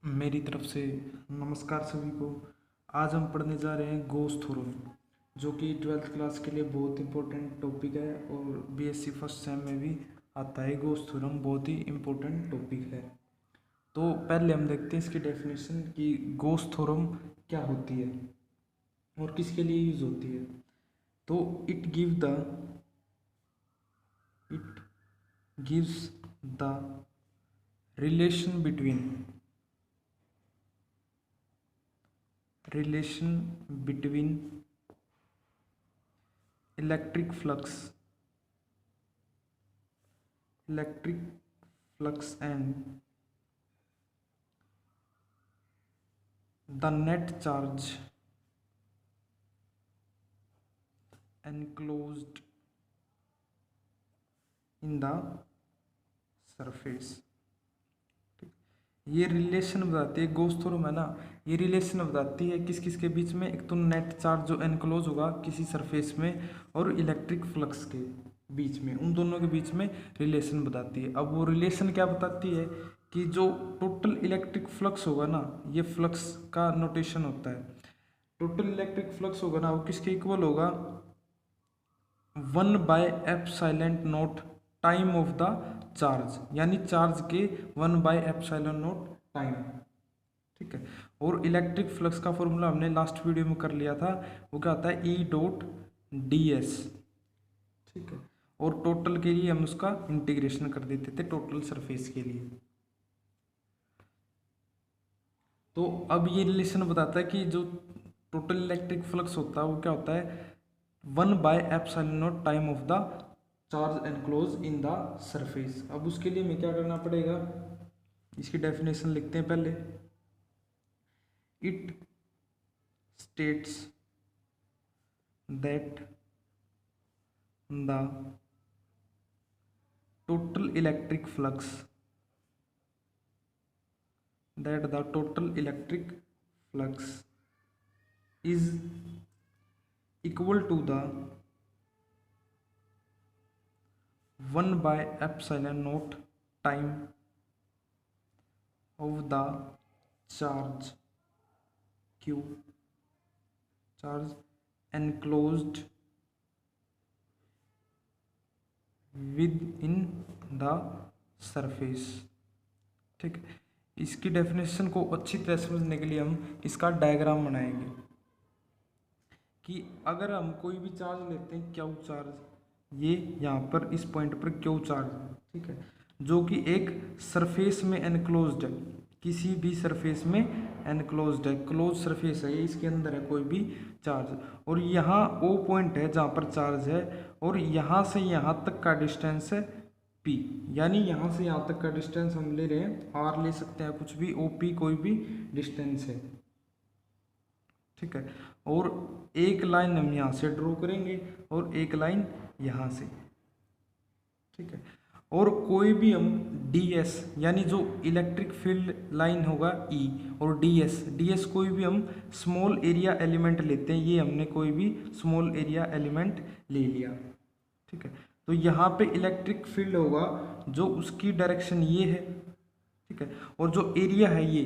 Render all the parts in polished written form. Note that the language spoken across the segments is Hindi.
मेरी तरफ से नमस्कार सभी को। आज हम पढ़ने जा रहे हैं गॉस थ्योरम, जो कि 12th क्लास के लिए बहुत इंपॉर्टेंट टॉपिक है और बीएससी फर्स्ट सेम में भी आता है। गॉस थ्योरम बहुत ही इंपॉर्टेंट टॉपिक है। तो पहले हम देखते हैं इसकी डेफिनेशन कि गॉस थ्योरम क्या होती है और किसके लिए यूज होती है। तो it gives the relation between electric flux and the net charge enclosed in the surface। ये रिलेशन बताती है, गॉस थ्योरम है ना, ये रिलेशन बताती है किस किस के बीच में। एक तो नेट चार्ज जो एनक्लोज होगा किसी सरफेस में, और इलेक्ट्रिक फ्लक्स के बीच में, उन दोनों के बीच में रिलेशन बताती है। अब वो रिलेशन क्या बताती है कि जो टोटल इलेक्ट्रिक फ्लक्स होगा ना, ये फ्लक्स का नोटेशन होता है। टोटल इलेक्ट्रिक फ्लक्स होगा ना, वो किसके इक्वल होगा, 1/ε0 टाइम ऑफ द चार्ज, यानी चार्ज के 1/ε0 टाइम। ठीक है। और इलेक्ट्रिक फ्लक्स का फॉर्मूला हमने लास्ट वीडियो में कर लिया था, वो क्या होता है, E.ds। ठीक है। और टोटल के लिए हम उसका इंटीग्रेशन कर देते थे टोटल सरफेस के लिए। तो अब ये रिलेशन बताता है कि जो टोटल इलेक्ट्रिक फ्लक्स होता है वो क्या होता है, 1/ε0 time of the charge enclose in the surface. अब उसके लिए हमें क्या करना पड़ेगा, इसकी डेफिनेशन लिखते हैं पहले। It states that the total electric flux is equal to the 1/ε0 time of the charge enclosed within the surface। ठीक है। इसकी डेफिनेशन को अच्छी तरह समझने के लिए हम इसका डायग्राम बनाएंगे कि अगर हम कोई भी चार्ज लेते हैं, क्यू चार्ज, ये यहाँ पर इस पॉइंट पर क्यू चार्ज, ठीक है, जो कि एक सरफेस में एनक्लोज्ड है, किसी भी सरफेस में एनक्लोज्ड है, क्लोज सरफेस है, ये इसके अंदर है कोई भी चार्ज। और यहाँ ओ पॉइंट है जहाँ पर चार्ज है, और यहाँ से यहाँ तक का डिस्टेंस है P, यानी यहाँ से यहाँ तक का डिस्टेंस हम ले रहे हैं, R ले सकते हैं, कुछ भी, OP कोई भी डिस्टेंस है। ठीक है। और एक लाइन हम यहाँ से ड्रॉ करेंगे और एक लाइन यहाँ से। ठीक है। और कोई भी हम DS, यानी जो इलेक्ट्रिक फील्ड लाइन होगा E, और DS कोई भी हम स्मॉल एरिया एलिमेंट लेते हैं, ये हमने कोई भी स्मॉल एरिया एलिमेंट ले लिया। ठीक है। तो यहाँ पे इलेक्ट्रिक फील्ड होगा जो उसकी डायरेक्शन ये है। ठीक है। और जो एरिया है, ये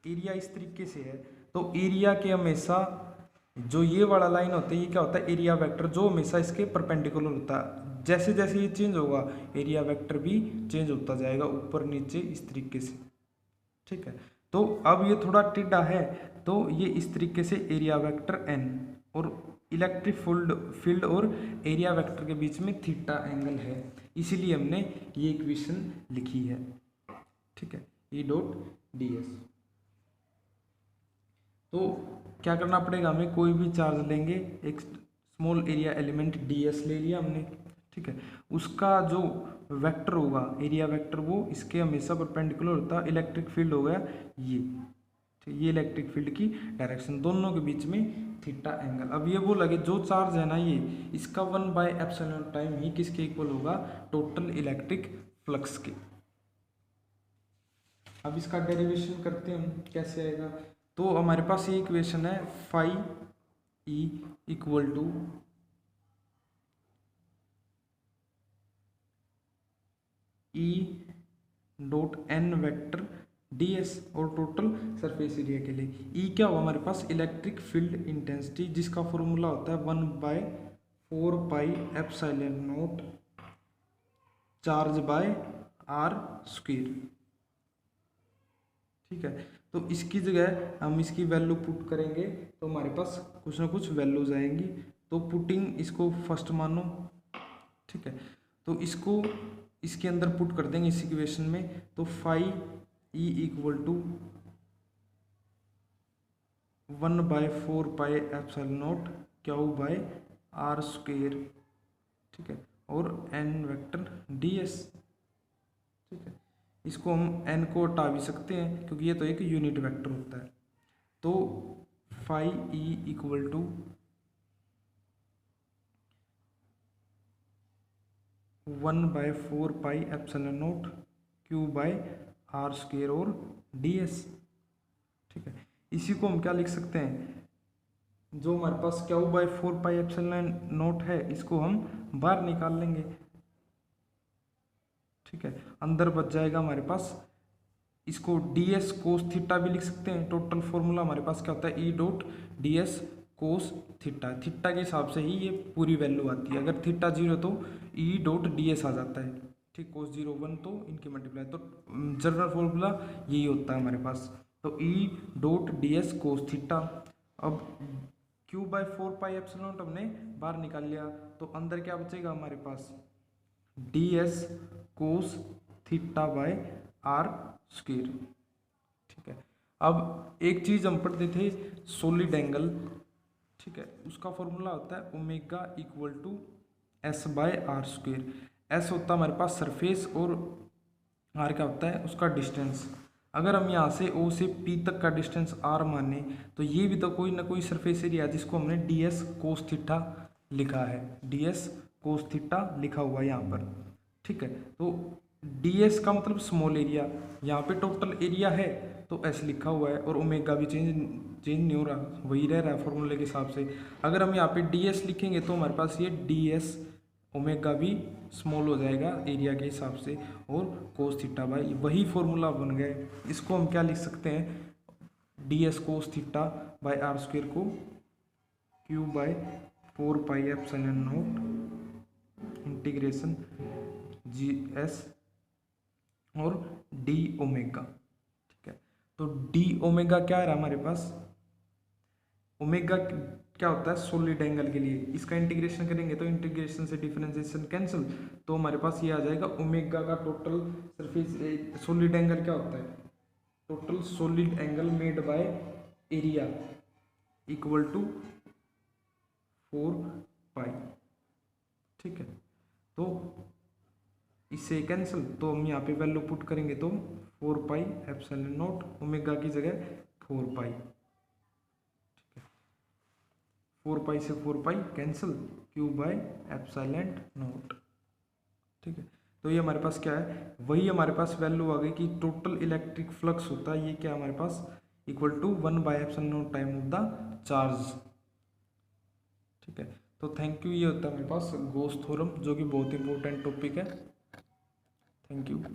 एरिया इस तरीके से है, तो एरिया के हमेशा जो ये वाला लाइन होता है, ये क्या होता है, एरिया वेक्टर, जो हमेशा इसके परपेंडिकुलर होता है। जैसे जैसे ये चेंज होगा, एरिया वेक्टर भी चेंज होता जाएगा ऊपर नीचे इस तरीके से। ठीक है। तो अब ये थोड़ा टेढ़ा है, तो ये इस तरीके से एरिया वेक्टर n, और इलेक्ट्रिक फील्ड और एरिया वेक्टर के बीच में थीटा एंगल है, इसीलिए हमने ये इक्वेशन लिखी है। ठीक है, E.ds। तो क्या करना पड़ेगा, हमें कोई भी चार्ज लेंगे, एक स्मॉल एरिया एलिमेंट DS ले लिया हमने। ठीक है। उसका जो वेक्टर होगा, एरिया वेक्टर, वो इसके हमेशा परपेंडिकुलर होता है। इलेक्ट्रिक फील्ड हो गया ये, ठीक, ये इलेक्ट्रिक फील्ड की डायरेक्शन, दोनों के बीच में थीटा एंगल। अब ये बोला कि जो चार्ज है ना, ये इसका 1/ε टाइम ही किसके इक्वल होगा, टोटल इलेक्ट्रिक फ्लक्स के। अब इसका डेरिवेशन करते हैं हम, कैसे आएगा। तो हमारे पास ये इक्वेशन है, phi E equal to E.n vector ds और टोटल सरफेस एरिया के लिए। ई क्या हुआ हमारे पास, इलेक्ट्रिक फील्ड इंटेंसिटी, जिसका फॉर्मूला होता है 1/4πε0 चार्ज बाय आर स्क्वायर। ठीक है, तो इसकी जगह हम इसकी वैल्यू पुट करेंगे तो हमारे पास कुछ ना कुछ वैल्यूज आएंगी। तो पुटिंग इसको फर्स्ट मानो, ठीक है, तो इसको इसके अंदर पुट कर देंगे इस इक्वेशन में। तो phi E equal to 1/4πε0 Q by R square, ठीक है, और एन वेक्टर डी एस। ठीक है, इसको हम एन को हटा भी सकते हैं क्योंकि ये तो एक यूनिट वेक्टर होता है। तो phi E equal to 1/4πε0 Q by R square और डी एस। ठीक है, इसी को हम क्या लिख सकते हैं, जो हमारे पास क्यू बाय 4πε0 है इसको हम बाहर निकाल लेंगे। ठीक है, अंदर बच जाएगा हमारे पास, इसको डी एस कोस थीटा भी लिख सकते हैं। टोटल फॉर्मूला हमारे पास क्या होता है, E dot D S cos theta. Theta के हिसाब से ही ये पूरी वैल्यू आती है। अगर थीटा 0 तो ई डॉट डी एस आ जाता है। ठीक, कोस 0 1 तो इनकी मल्टीप्लाई, तो जनरल फॉर्मूला यही होता है हमारे पास। तो E dot D S cos theta. अब क्यू बाय 4πε0 हमने बाहर निकाल लिया, तो अंदर क्या बचेगा हमारे पास, D S cos theta by R square. ठीक है, अब एक चीज हम पढ़ते थे, सॉलिड एंगल। ठीक है, उसका फॉर्मूला होता है omega equal to S by R square. S होता है हमारे पास सरफेस और आर क्या होता है उसका डिस्टेंस। अगर हम यहाँ से ओ से पी तक का डिस्टेंस आर माने तो ये भी तो कोई ना कोई सरफेस एरिया जिसको हमने डी एस कोस थीटा लिखा है, डी एस कोस थीटा लिखा हुआ है यहाँ पर। ठीक है, तो डी एस का मतलब स्मॉल एरिया, यहाँ पे टोटल एरिया है तो एस लिखा हुआ है, और ओमेगा भी चेंज नहीं हो रहा, वही रह रहा है फॉर्मूले के हिसाब से। अगर हम यहाँ पे डी एस लिखेंगे तो हमारे पास ये डी एस ओमेगा भी स्मॉल हो जाएगा एरिया के हिसाब से, और कोस थीटा बाई वही फॉर्मूला बन गए। इसको हम क्या लिख सकते हैं, D S cos theta by R square को Q by 4πε0 integration G S और डी ओमेगा। ठीक है, तो डी ओमेगा क्या है हमारे पास, ओमेगा क्या होता है सॉलिड एंगल के लिए। इसका इंटीग्रेशन करेंगे तो इंटीग्रेशन से डिफरेंशिएशन कैंसिल, तो हमारे पास ये आ जाएगा ओमेगा का टोटल सरफेस सॉलिड एंगल क्या होता है, total solid angle made by area equal to 4π। ठीक है, तो इससे कैंसिल, तो हम यहाँ पे वैल्यू पुट करेंगे तो 4πε0 ओमेगा की जगह 4π। 4π से 4π cancel, Q by epsilon naught. ठीक है, तो ये हमारे पास क्या है, वही हमारे पास वैल्यू आ गई कि टोटल इलेक्ट्रिक फ्लक्स होता है ये क्या हमारे पास equal to 1/ε0 time of the charge. ठीक है, तो थैंक यू। ये होता है हमारे पास गॉस थ्योरम जो कि बहुत इंपॉर्टेंट टॉपिक है। Thank you.